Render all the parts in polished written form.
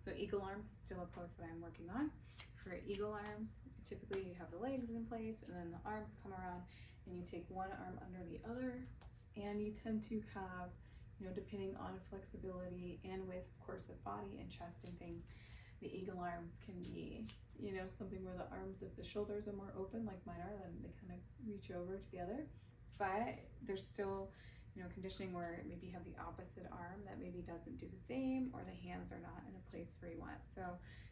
So eagle arms is still a pose that I'm working on. For eagle arms, typically you have the legs in place and then the arms come around and you take one arm under the other, and you tend to have, depending on flexibility and with, of course, the body and chest and things, the eagle arms can be, something where the arms of the shoulders are more open like mine are, then they kind of reach over to the other. But there's still, conditioning where maybe you have the opposite arm that maybe doesn't do the same, or the hands are not in a place where you want. So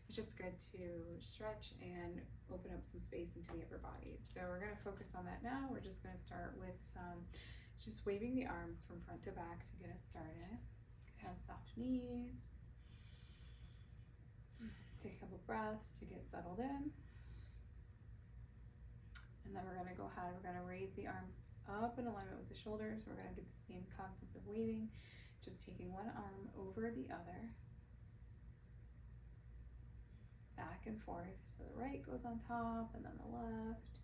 it's just good to stretch and open up some space into the upper body. So we're going to focus on that now. We're just going to start with some just waving the arms from front to back to get us started. Have soft knees. Take a couple breaths to get settled in. And then we're going to go ahead, we're going to raise the arms up in alignment with the shoulders. We're going to do the same concept of waving, just taking one arm over the other. Back and forth, so the right goes on top and then the left.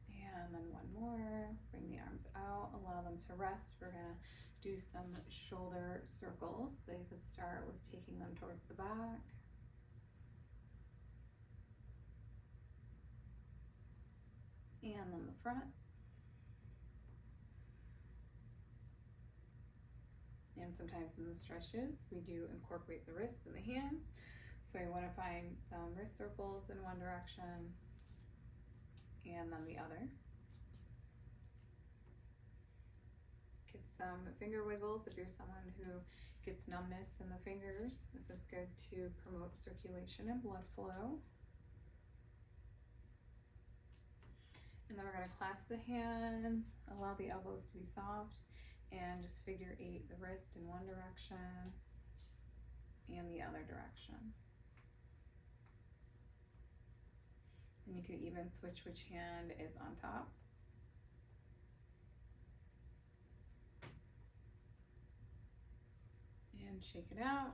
And then one more, bring the arms out, allow them to rest. We're gonna do some shoulder circles. So you could start with taking them towards the back. And then the front. And sometimes in the stretches, we do incorporate the wrists and the hands. So you want to find some wrist circles in one direction and then the other. Get some finger wiggles if you're someone who gets numbness in the fingers. This is good to promote circulation and blood flow. And then we're going to clasp the hands, allow the elbows to be soft, and just figure 8 the wrists in one direction and the other direction. And you can even switch which hand is on top. And shake it out.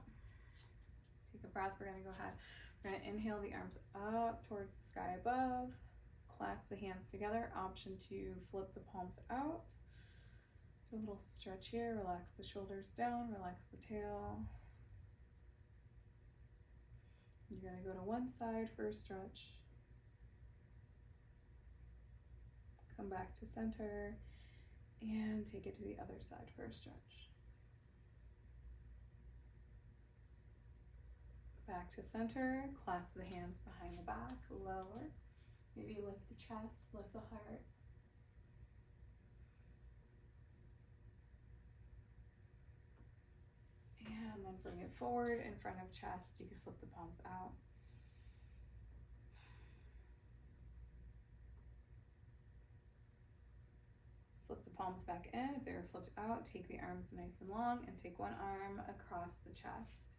Take a breath. We're going to go ahead. We're going to inhale the arms up towards the sky above. Clasp the hands together. Option to flip the palms out. Do a little stretch here. Relax the shoulders down. Relax the tail. You're going to go to one side for a stretch. Come back to center and take it to the other side for a stretch. Back to center. Clasp the hands behind the back. Lower. Maybe lift the chest, lift the heart. And then bring it forward in front of chest. You can flip the palms out. Flip the palms back in. If they were flipped out, take the arms nice and long and take one arm across the chest.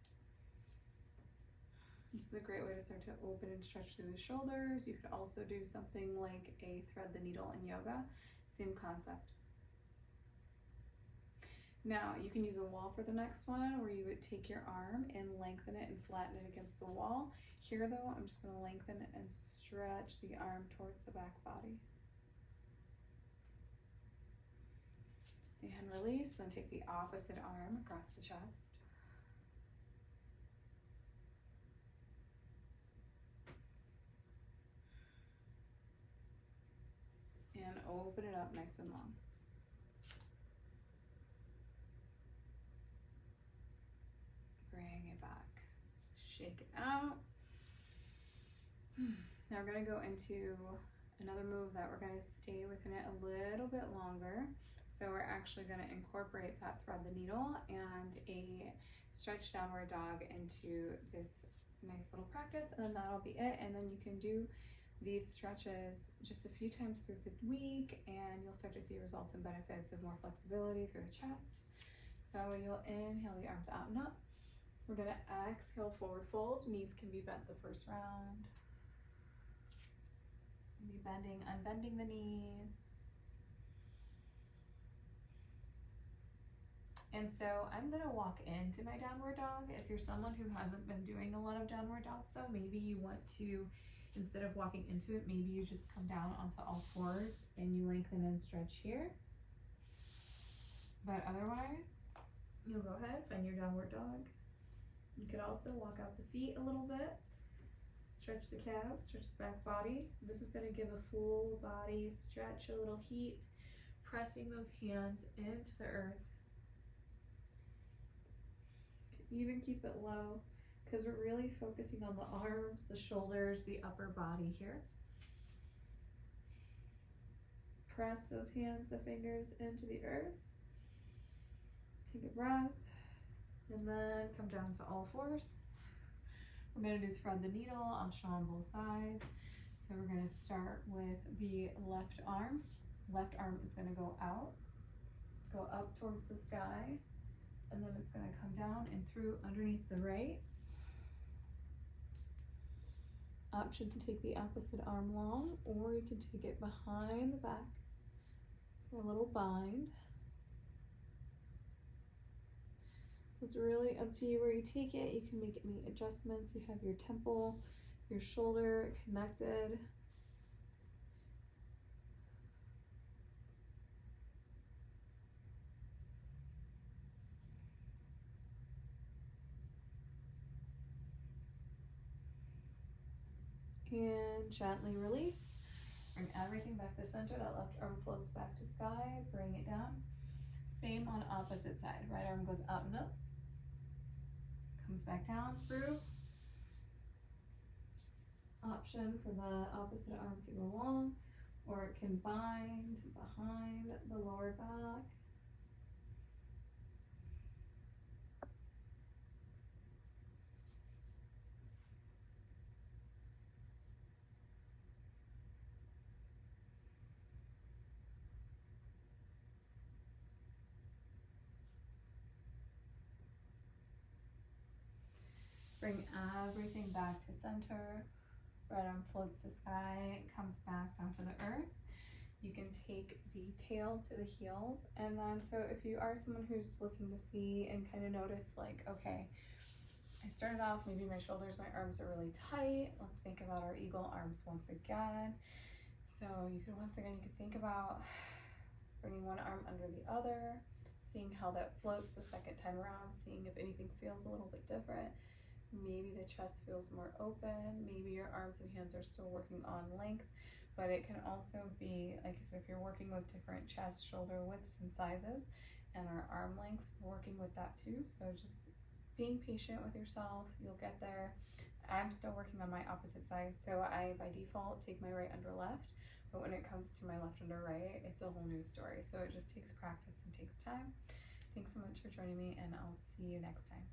This is a great way to start to open and stretch through the shoulders. You could also do something like a thread the needle in yoga. Same concept. Now you can use a wall for the next one, where you would take your arm and lengthen it and flatten it against the wall. Here though, I'm just going to lengthen and stretch the arm towards the back body. And release, then take the opposite arm across the chest. And open it up nice and long. Bring it back. Shake it out. Now we're going to go into another move that we're going to stay within it a little bit longer. So we're actually going to incorporate that thread the needle and a stretch downward dog into this nice little practice, and then that'll be it. And then you can do these stretches just a few times through the week, and you'll start to see results and benefits of more flexibility through the chest. So you'll inhale the arms out and up. We're going to exhale, forward fold. Knees can be bent the first round. Be bending, unbending the knees. And so I'm going to walk into my downward dog. If you're someone who hasn't been doing a lot of downward dogs though, maybe you want to, instead of walking into it, maybe you just come down onto all fours and you lengthen and stretch here. But otherwise, you'll go ahead, find your downward dog. You could also walk out the feet a little bit, stretch the calves, stretch the back body. This is gonna give a full body stretch, a little heat, pressing those hands into the earth. Even keep it low, because we're really focusing on the arms, the shoulders, the upper body here. Press those hands, the fingers into the earth. Take a breath, and then come down to all fours. We're gonna do thread the needle, optional on both sides. So we're gonna start with the left arm. Left arm is gonna go out, go up towards the sky, and then it's gonna come down and through underneath the right. Option to take the opposite arm long, or you can take it behind the back for a little bind. So it's really up to you where you take it. You can make any adjustments. You have your temple, your shoulder connected. And gently release. Bring everything back to center. That left arm floats back to sky. Bring it down. Same on opposite side. Right arm goes out and up. Comes back down through. Option for the opposite arm to go long, or it can bind behind the lower back. Bring everything back to center. Right arm floats to sky, comes back down to the earth. You can take the tail to the heels, and then so if you are someone who's looking to see and kind of notice like, okay, I started off, maybe my shoulders, my arms are really tight. Let's think about our eagle arms once again. So you can think about bringing one arm under the other, seeing how that floats the second time around, seeing if anything feels a little bit different. Maybe the chest feels more open, maybe your arms and hands are still working on length, but it can also be, like I said, if you're working with different chest, shoulder widths and sizes, and our arm lengths, working with that too. So just being patient with yourself, you'll get there. I'm still working on my opposite side, so I, by default, take my right under left, but when it comes to my left under right, it's a whole new story. So it just takes practice and takes time. Thanks so much for joining me, and I'll see you next time.